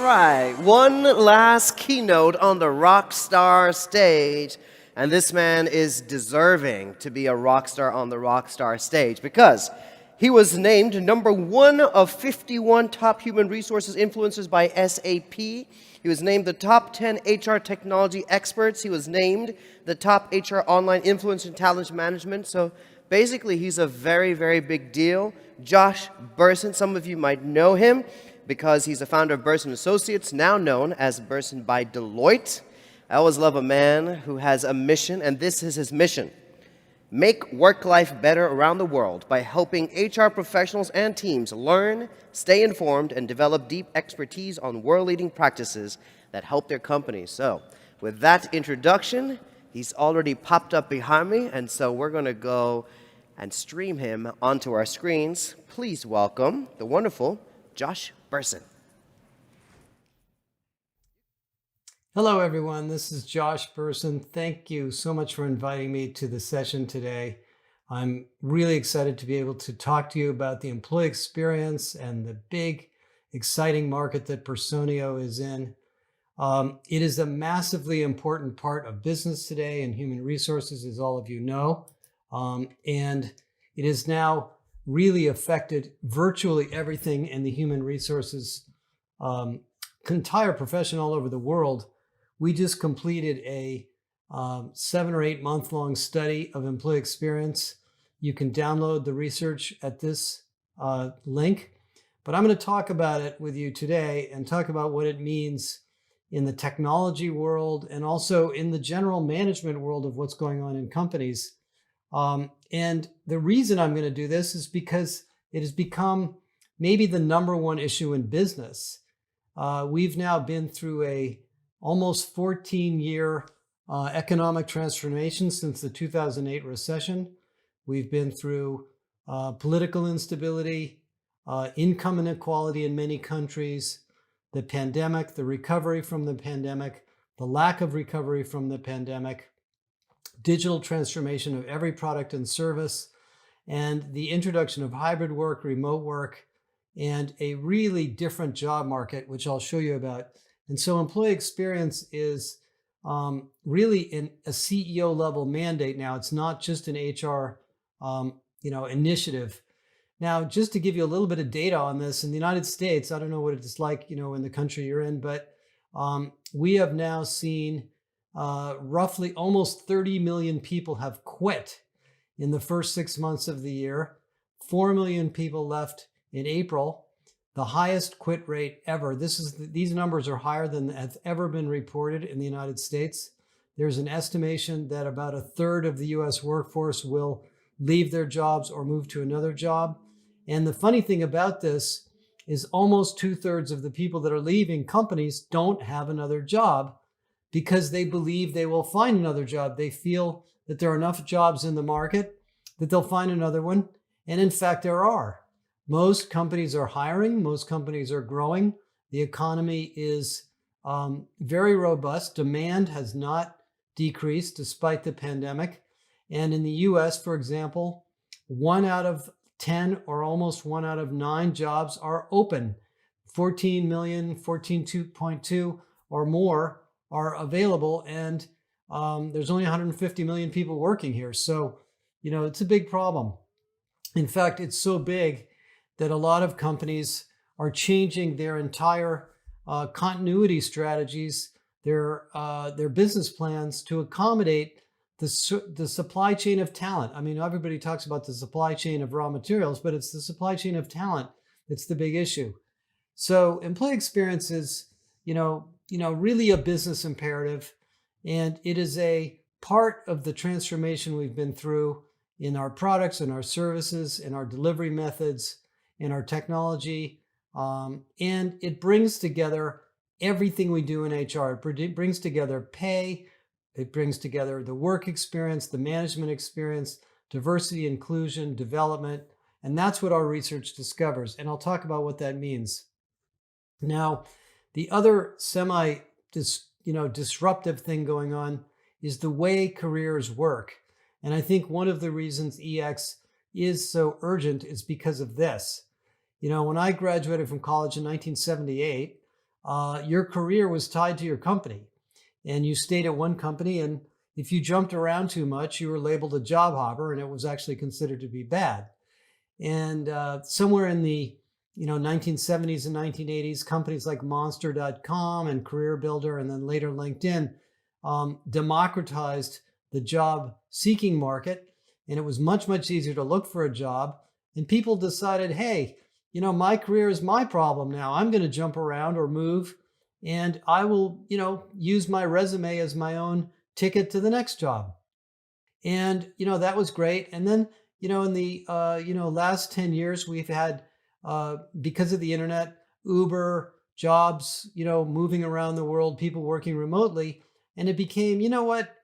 right, one last keynote on the rock star stage, and this man is deserving to be a rock star on the rock star stage because he was named #1 of 51 top human resources influencers by SAP. He was named the top 10 HR technology experts. He was named the top HR online influence and talent management. So basically, he's a very, very big deal. Josh Bersin, some of you might know him because he's the founder of Bersin Associates, now known as Bersin by Deloitte. I always love a man who has a mission, and this is his mission. Make work-life better around the world by helping HR professionals and teams learn, stay informed, and develop deep expertise on world-leading practices that help their companies. So, with that introduction, he's already popped up behind me, and so we're going to go and stream him onto our screens. Please welcome the wonderful Josh Bersin. Hello, everyone. This is Josh Bersin. Thank you so much for inviting me to the session today. I'm really excited to be able to talk to you about the employee experience and the big, exciting market that Personio is in. It is a massively important part of business today and human resources, as all of you know. And it has now really affected virtually everything in the human resources entire profession all over the world. We just completed a 7 or 8 month long study of employee experience. You can download the research at this link, but I'm going to talk about it with you today and talk about what it means in the technology world and also in the general management world of what's going on in companies. And the reason I'm going to do this is because it has become maybe the #1 issue in business. We've now been through a almost 14-year economic transformation since the 2008 recession. We've been through political instability, income inequality in many countries, the pandemic, the recovery from the pandemic, the lack of recovery from the pandemic, digital transformation of every product and service, and the introduction of hybrid work, remote work, and a really different job market, which I'll show you about. And so employee experience is really a CEO level mandate now. It's not just an HR initiative. Now, just to give you a little bit of data on this, in the United States, I don't know what it's like, in the country you're in, but we have now seen roughly almost 30 million people have quit in the first 6 months of the year. 4 million people left in April. The highest quit rate ever. These numbers are higher than have ever been reported in the United States. There's an estimation that about 1/3 of the US workforce will leave their jobs or move to another job. And the funny thing about this is almost 2/3 of the people that are leaving companies don't have another job because they believe they will find another job. They feel that there are enough jobs in the market that they'll find another one. And in fact, there are. Most companies are hiring. Most companies are growing. The economy is very robust. Demand has not decreased despite the pandemic. And in the US, for example, 1 out of 10 or almost 1 out of 9 jobs are open. 14 million, 14.2 or more are available. And there's only 150 million people working here. So, it's a big problem. In fact, it's so big that a lot of companies are changing their entire continuity strategies, their business plans to accommodate the supply chain of talent. I mean, everybody talks about the supply chain of raw materials, but it's the supply chain of talent that's the big issue. So employee experience is, really a business imperative, and it is a part of the transformation we've been through in our products and our services, in our delivery methods, in our technology, and it brings together everything we do in HR. It brings together pay, it brings together the work experience, the management experience, diversity, inclusion, development, and that's what our research discovers. And I'll talk about what that means. Now, the other disruptive thing going on is the way careers work. And I think one of the reasons EX is so urgent is because of this. When I graduated from college in 1978, your career was tied to your company, and you stayed at one company. And if you jumped around too much, you were labeled a job hopper, and it was actually considered to be bad. And somewhere in the 1970s and 1980s, companies like Monster.com and Career Builder, and then later LinkedIn, democratized the job seeking market, and it was much, much easier to look for a job. And people decided, hey, my career is my problem now. I'm going to jump around or move, and I will, use my resume as my own ticket to the next job. And, that was great. And then, in the, last 10 years, we've had, because of the internet, Uber, jobs, moving around the world, people working remotely. And it became,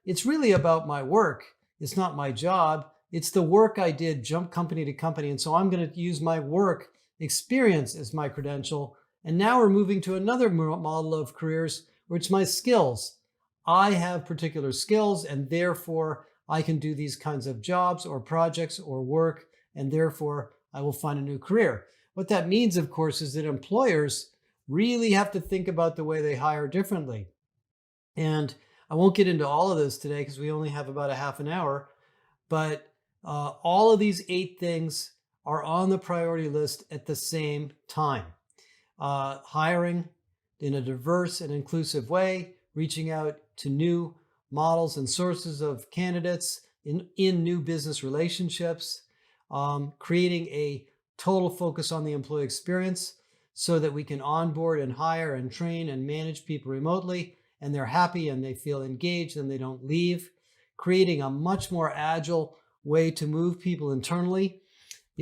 it's really about my work. It's not my job. It's the work I did, jump company to company. And so I'm going to use my work experience as my credential. And now we're moving to another model of careers where it's my skills. I have particular skills, and therefore I can do these kinds of jobs or projects or work, and therefore I will find a new career. What that means, of course, is that employers really have to think about the way they hire differently. And I won't get into all of this today because we only have about a half an hour, but all of these 8 things are on the priority list at the same time. Hiring in a diverse and inclusive way, reaching out to new models and sources of candidates in new business relationships, creating a total focus on the employee experience so that we can onboard and hire and train and manage people remotely, and they're happy and they feel engaged and they don't leave, creating a much more agile way to move people internally.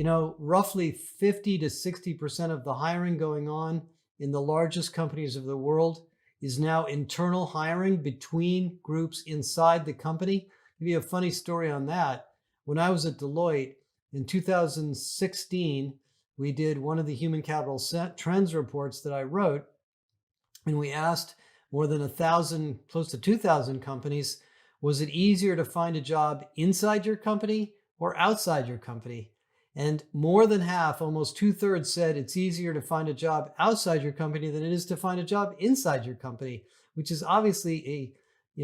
Roughly 50 to 60% of the hiring going on in the largest companies of the world is now internal hiring between groups inside the company. I'll give you a funny story on that. When I was at Deloitte in 2016, we did one of the human capital trends reports that I wrote, and we asked more than 1,000, close to 2,000 companies, was it easier to find a job inside your company or outside your company? And more than half, almost 2/3, said it's easier to find a job outside your company than it is to find a job inside your company, which is obviously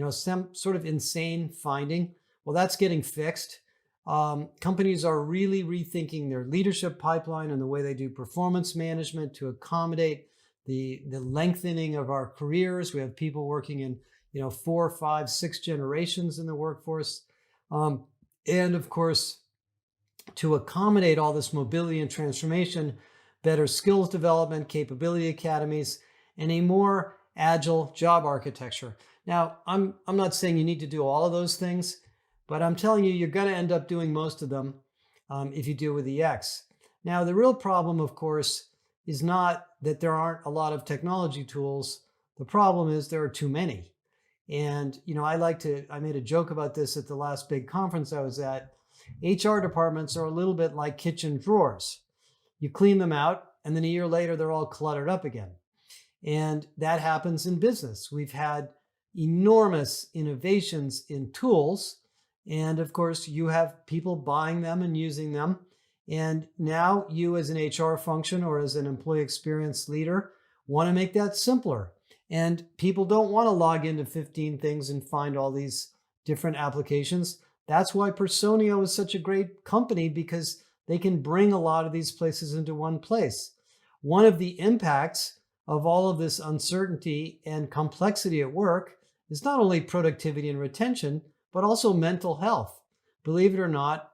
some sort of insane finding. Well, that's getting fixed. Companies are really rethinking their leadership pipeline and the way they do performance management to accommodate the lengthening of our careers. We have people working in 4, 5, 6 generations in the workforce, and of course, to accommodate all this mobility and transformation, better skills development, capability academies, and a more agile job architecture. Now, I'm not saying you need to do all of those things, but I'm telling you, you're going to end up doing most of them if you do with EX. Now, the real problem, of course, is not that there aren't a lot of technology tools. The problem is there are too many. And, I made a joke about this at the last big conference I was at. HR departments are a little bit like kitchen drawers. You clean them out, and then a year later, they're all cluttered up again. And that happens in business. We've had enormous innovations in tools. And of course, you have people buying them and using them. And now you as an HR function or as an employee experience leader want to make that simpler. And people don't want to log into 15 things and find all these different applications. That's why Personio is such a great company, because they can bring a lot of these places into one place. One of the impacts of all of this uncertainty and complexity at work is not only productivity and retention, but also mental health. Believe it or not,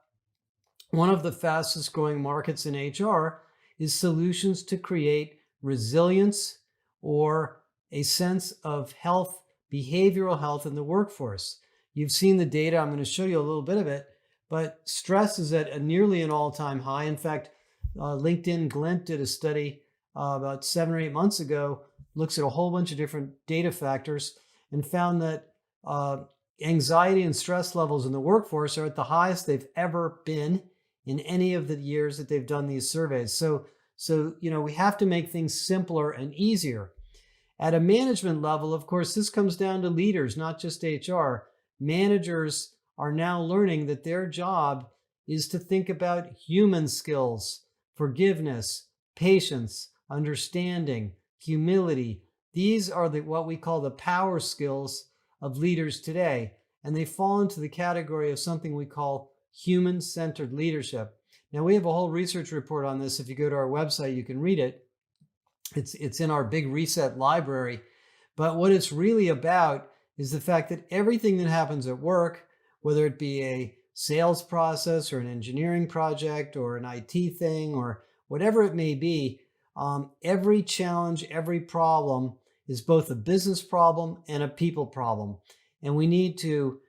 one of the fastest growing markets in HR is solutions to create resilience or a sense of health, behavioral health in the workforce. You've seen the data. I'm going to show you a little bit of it, but stress is at nearly an all-time high. In fact, LinkedIn Glint did a study about 7 or 8 months ago, looks at a whole bunch of different data factors, and found that anxiety and stress levels in the workforce are at the highest they've ever been in any of the years that they've done these surveys. So we have to make things simpler and easier. At a management level, of course, this comes down to leaders, not just HR. Managers are now learning that their job is to think about human skills, forgiveness, patience, understanding, humility, These are what we call the power skills of leaders today, and they fall into the category of something we call human-centered leadership. Now, we have a whole research report on this. If you go to our website, you can read it. It's in our Big Reset library. But what it's really about is the fact that everything that happens at work, whether it be a sales process or an engineering project or an IT thing or whatever it may be, every challenge, every problem is both a business problem and a people problem. And we need to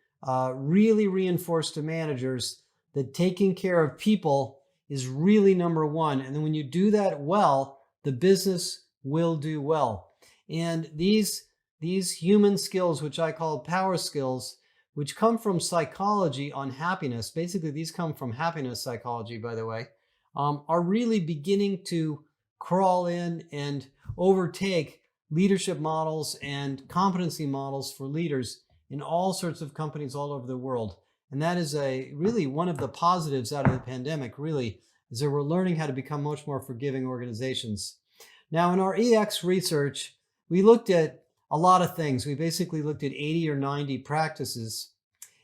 really reinforce to managers that taking care of people is really number one. And then when you do that well, the business will do well. And these human skills, which I call power skills, which come from psychology on happiness, basically these come from happiness psychology, by the way, are really beginning to crawl in and overtake leadership models and competency models for leaders in all sorts of companies all over the world. And that is really one of the positives out of the pandemic, really, is that we're learning how to become much more forgiving organizations. Now, in our EX research, we looked at a lot of things. We basically looked at 80 or 90 practices,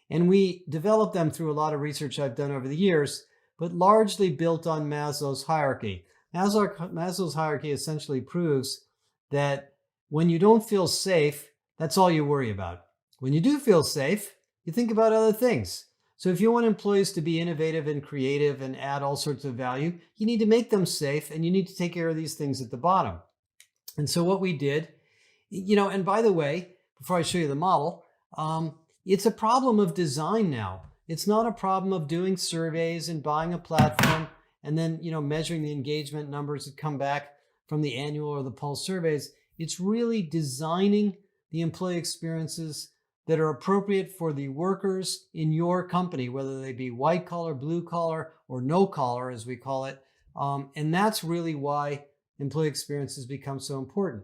and we developed them through a lot of research I've done over the years, but largely built on Maslow's hierarchy. Maslow's hierarchy essentially proves that when you don't feel safe, that's all you worry about. When you do feel safe, you think about other things. So if you want employees to be innovative and creative and add all sorts of value, you need to make them safe, and you need to take care of these things at the bottom. And so what we did, and by the way, before I show you the model, it's a problem of design now. It's not a problem of doing surveys and buying a platform and then, measuring the engagement numbers that come back from the annual or the pulse surveys. It's really designing the employee experiences that are appropriate for the workers in your company, whether they be white collar, blue collar, or no collar, as we call it. And that's really why employee experiences become so important.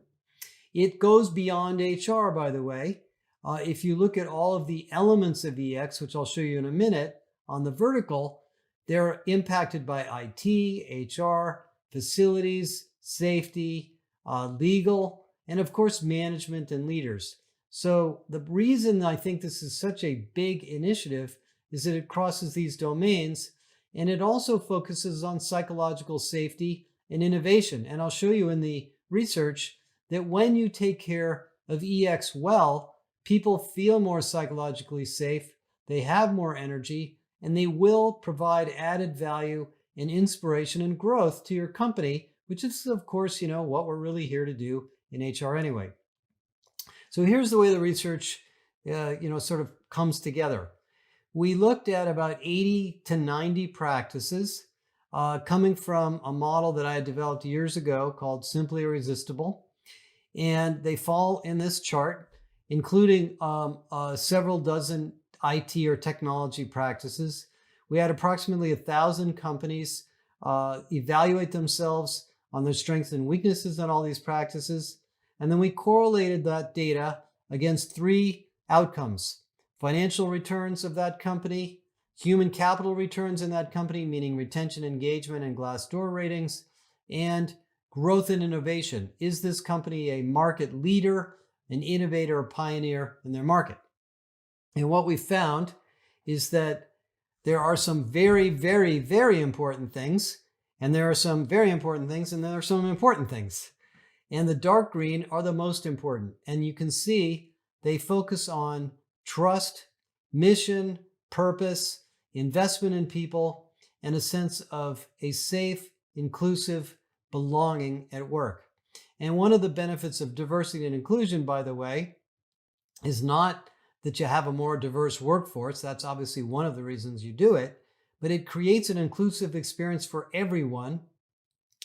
It goes beyond HR, by the way. If you look at all of the elements of EX, which I'll show you in a minute, on the vertical, they're impacted by IT, HR, facilities, safety, legal, and of course, management and leaders. So the reason I think this is such a big initiative is that it crosses these domains, and it also focuses on psychological safety and innovation. And I'll show you in the research that when you take care of EX well, people feel more psychologically safe, they have more energy, and they will provide added value and inspiration and growth to your company, which is, of course, what we're really here to do in HR anyway. So here's the way the research, sort of comes together. We looked at about 80 to 90 practices coming from a model that I had developed years ago called Simply Irresistible. And they fall in this chart, including several dozen IT or technology practices. We had approximately 1,000 companies evaluate themselves on their strengths and weaknesses on all these practices. And then we correlated that data against 3 outcomes: financial returns of that company, human capital returns in that company, meaning retention, engagement, and Glassdoor ratings, and growth and innovation. Is this company a market leader, an innovator, a pioneer in their market? And what we found is that there are some very, very, very important things, and there are some very important things, and there are some important things. And the dark green are the most important. And you can see they focus on trust, mission, purpose, investment in people, and a sense of a safe, inclusive belonging at work. And one of the benefits of diversity and inclusion, by the way, is not that you have a more diverse workforce. That's obviously one of the reasons you do it, but it creates an inclusive experience for everyone,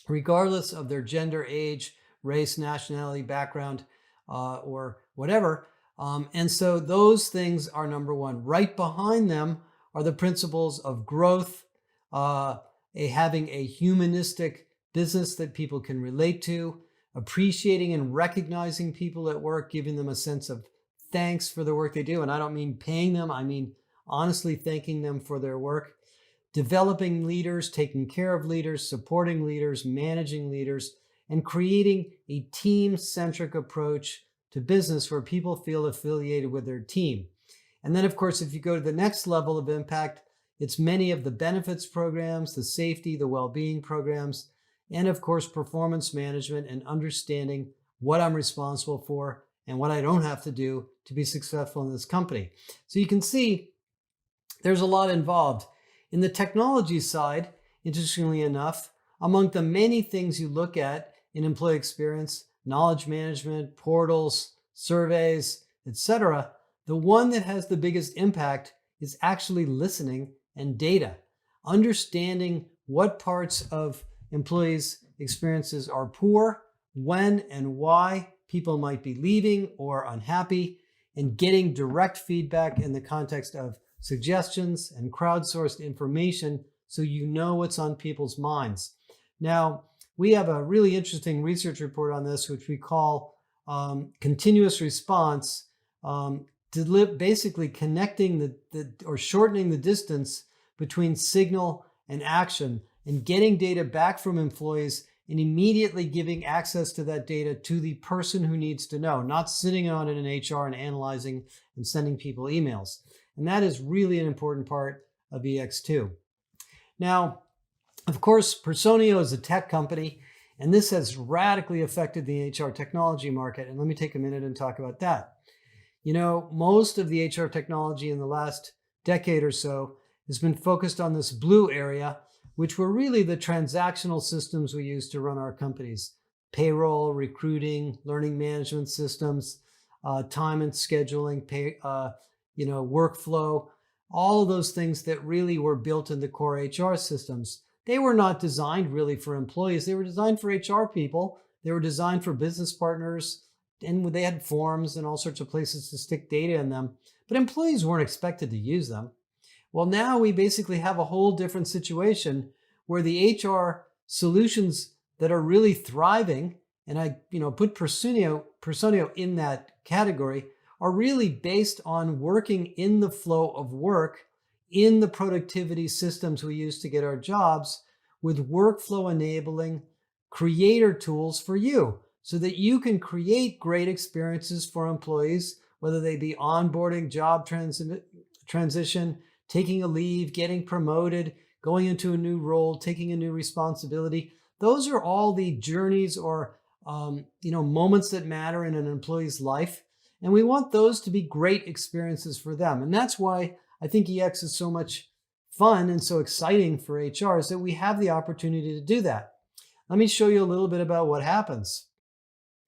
regardless of their gender, age, race, nationality, background, or whatever. And so those things are number one. Right behind them are the principles of growth, having a humanistic business that people can relate to, appreciating and recognizing people at work, giving them a sense of thanks for the work they do. And I don't mean paying them, I mean honestly thanking them for their work. Developing leaders, taking care of leaders, supporting leaders, managing leaders, and creating a team-centric approach to business where people feel affiliated with their team. And then, of course, if you go to the next level of impact, it's many of the benefits programs, the safety, the well-being programs, and of course, performance management and understanding what I'm responsible for and what I don't have to do to be successful in this company. So you can see there's a lot involved. In the technology side, interestingly enough, among the many things you look at in employee experience, knowledge management, portals, surveys, etc., the one that has the biggest impact is actually listening and data. Understanding what parts of employees' experiences are poor, when and why people might be leaving or unhappy, and getting direct feedback in the context of suggestions and crowdsourced information so you know what's on people's minds. Now, we have a really interesting research report on this, which we call continuous response, basically connecting or shortening the distance between signal and action and getting data back from employees and immediately giving access to that data to the person who needs to know, not sitting on it in HR and analyzing and sending people emails. And that is really an important part of EX2. Now, of course, Personio is a tech company, and this has radically affected the HR technology market. And let me take a minute and talk about that. You know, most of the HR technology in the last decade or so has been focused on this blue area, which were really the transactional systems we use to run our companies. Payroll, recruiting, learning management systems, time and scheduling, workflow, all of those things that really were built in the core HR systems. They were not designed really for employees. They were designed for HR people. They were designed for business partners, and they had forms and all sorts of places to stick data in them. But employees weren't expected to use them. Well, now we basically have a whole different situation where the HR solutions that are really thriving, and I put Personio in that category, are really based on working in the flow of work in the productivity systems we use to get our jobs, with workflow enabling creator tools for you so that you can create great experiences for employees, whether they be onboarding, job transition, taking a leave, getting promoted, going into a new role, taking a new responsibility. Those are all the journeys or moments that matter in an employee's life. And we want those to be great experiences for them. And that's why I think EX is so much fun and so exciting for HR, is that we have the opportunity to do that. Let me show you a little bit about what happens.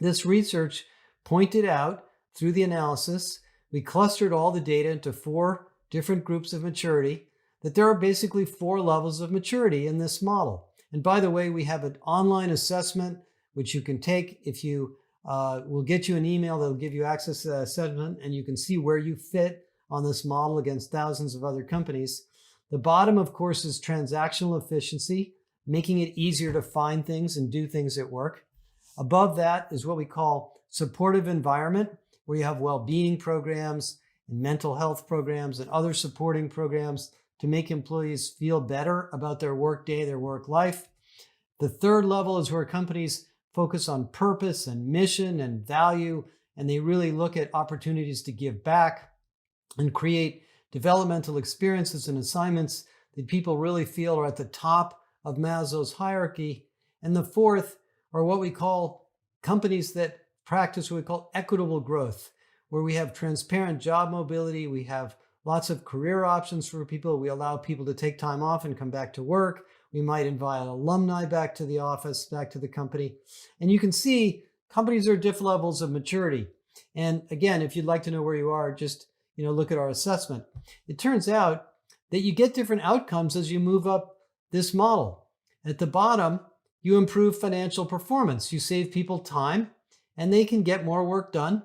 This research pointed out through the analysis, we clustered all the data into 4 different groups of maturity, that there are basically 4 levels of maturity in this model. And by the way, we have an online assessment, which you can take. If you will get you an email that'll give you access to that assessment, and you can see where you fit on this model against thousands of other companies. The bottom, of course, is transactional efficiency, making it easier to find things and do things at work. Above that is what we call supportive environment, where you have well-being programs and mental health programs and other supporting programs to make employees feel better about their work day, their work life. The third level is where companies focus on purpose and mission and value, and they really look at opportunities to give back and create developmental experiences and assignments that people really feel are at the top of Maslow's hierarchy. And the fourth are what we call companies that practice what we call equitable growth, where we have transparent job mobility, we have lots of career options for people, we allow people to take time off and come back to work, we might invite alumni back to the office, back to the company. And you can see companies are at different levels of maturity. And again, if you'd like to know where you are, just look at our assessment. It turns out that you get different outcomes as you move up this model. At the bottom, you improve financial performance. You save people time, and they can get more work done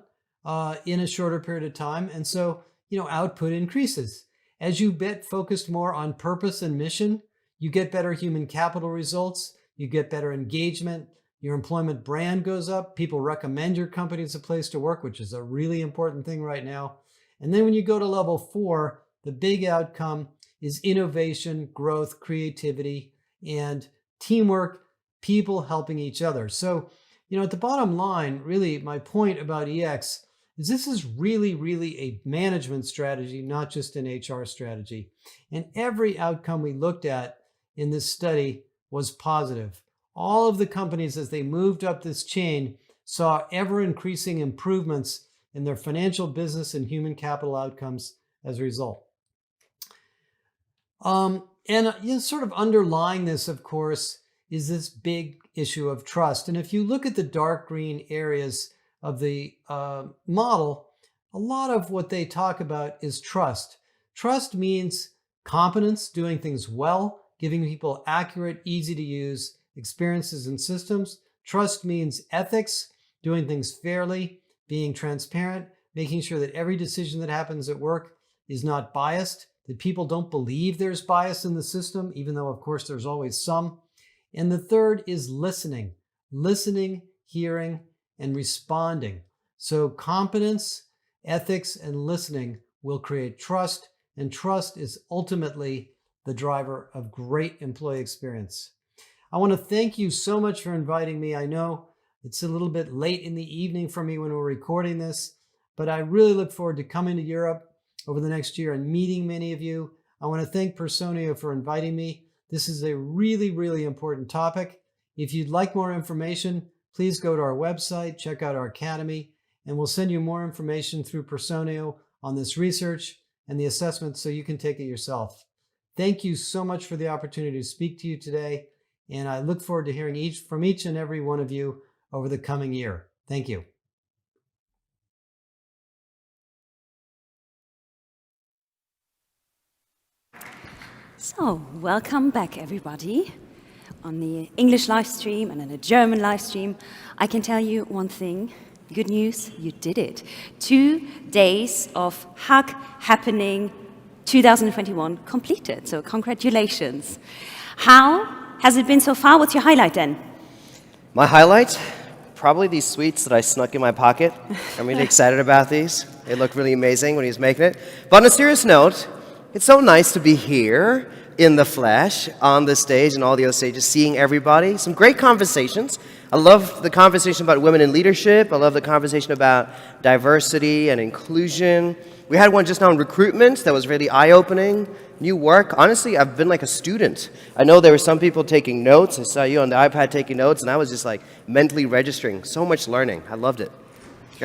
in a shorter period of time. And so, output increases. As you get focused more on purpose and mission, you get better human capital results, you get better engagement, your employment brand goes up, people recommend your company as a place to work, which is a really important thing right now. And then when you go to level 4, the big outcome is innovation, growth, creativity, and teamwork people helping each other. So, at the bottom line, really, my point about EX is this is really, really a management strategy, not just an HR strategy. And every outcome we looked at in this study was positive. All of the companies, as they moved up this chain, saw ever-increasing improvements in their financial, business, and human capital outcomes as a result. Sort of underlying this, of course, is this big issue of trust. And if you look at the dark green areas of the model, a lot of what they talk about is trust. Trust means competence, doing things well, giving people accurate, easy to use experiences and systems. Trust means ethics, doing things fairly, being transparent, making sure that every decision that happens at work is not biased, that people don't believe there's bias in the system, even though, of course, there's always some. And the third is listening, hearing, and responding. So competence, ethics, and listening will create trust, and trust is ultimately the driver of great employee experience. I want to thank you so much for inviting me. I know it's a little bit late in the evening for me when we're recording this, but I really look forward to coming to Europe over the next year and meeting many of you. I want to thank Personio for inviting me. This is a really, really important topic. If you'd like more information, please go to our website, check out our academy, and we'll send you more information through Personio on this research and the assessment so you can take it yourself. Thank you so much for the opportunity to speak to you today, and I look forward to hearing from each and every one of you over the coming year. Thank you. So, welcome back everybody on the English live stream and on the German live stream. I can tell you one thing, good news, you did it. 2 days of H.U.G happening 2021 completed, so congratulations. How has it been so far? What's your highlight then? My highlight? Probably these sweets that I snuck in my pocket. I'm really excited about these. They look really amazing when he was making it. But on a serious note, it's so nice to be here in the flesh, on the stage and all the other stages, seeing everybody. Some great conversations. I love the conversation about women in leadership. I love the conversation about diversity and inclusion. We had one just now on recruitment that was really eye-opening. New work. Honestly, I've been like a student. I know there were some people taking notes. I saw you on the iPad taking notes, and I was just like mentally registering. So much learning. I loved it.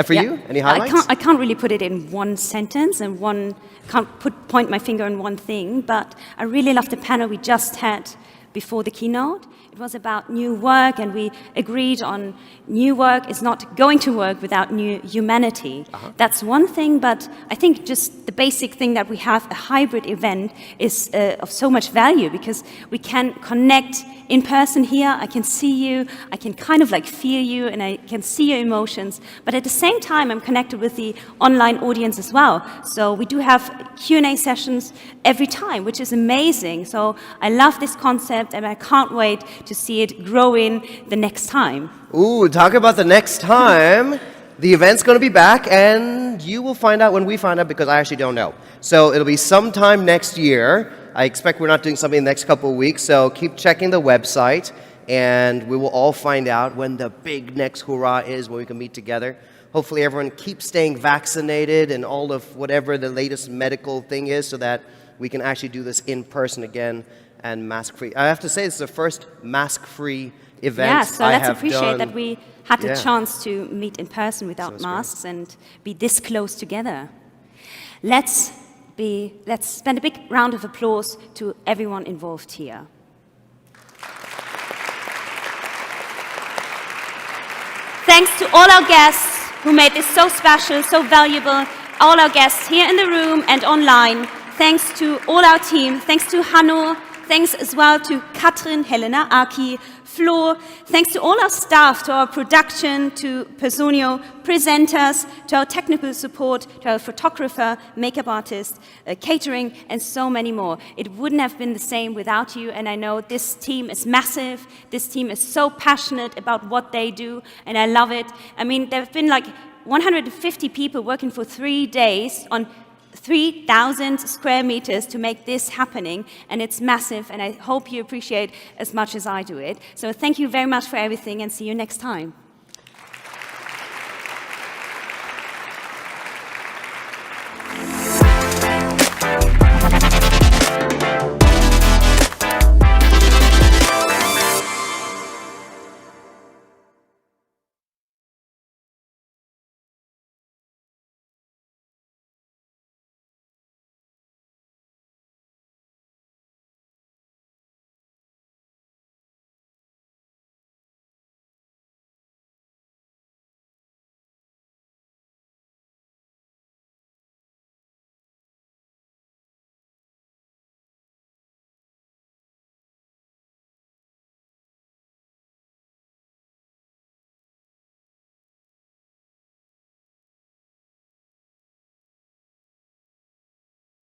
For you, any highlights? I can't really put it in one sentence and can't point my finger on one thing, but I really loved the panel we just had before the keynote. It was about new work, and we agreed on new work is not going to work without new humanity. That's one thing, but I think just the basic thing that we have a hybrid event is of so much value because we can connect in person here. I can see you, I can kind of like feel you, and I can see your emotions. But at the same time, I'm connected with the online audience as well. So we do have Q&A sessions every time, which is amazing. So I love this concept, and I can't wait to see it growing the next time. Ooh, talk about the next time. The event's going to be back, and you will find out when we find out because I actually don't know. So it'll be sometime next year. I expect we're not doing something in the next couple of weeks, so keep checking the website, and we will all find out when the big next hurrah is, when we can meet together. Hopefully everyone keeps staying vaccinated and all of whatever the latest medical thing is so that we can actually do this in person again and mask-free. I have to say, this is the first mask-free event yeah, so I let's have appreciate done. that we had the chance to meet in person without masks and be this close together. Let's spend a big round of applause to everyone involved here. Thanks to all our guests who made this so special, so valuable, all our guests here in the room and online. Thanks to all our team. Thanks to Hanno. Thanks as well to Katrin, Helena, Aki, Flo. Thanks to all our staff, to our production, to Personio presenters, to our technical support, to our photographer, makeup artist, catering, and so many more. It wouldn't have been the same without you, and I know this team is massive. This team is so passionate about what they do, and I love it. I mean, there have been like 150 people working for 3 days on 3,000 square meters to make this happening, and it's massive, and I hope you appreciate as much as I do it. So thank you very much for everything, and see you next time.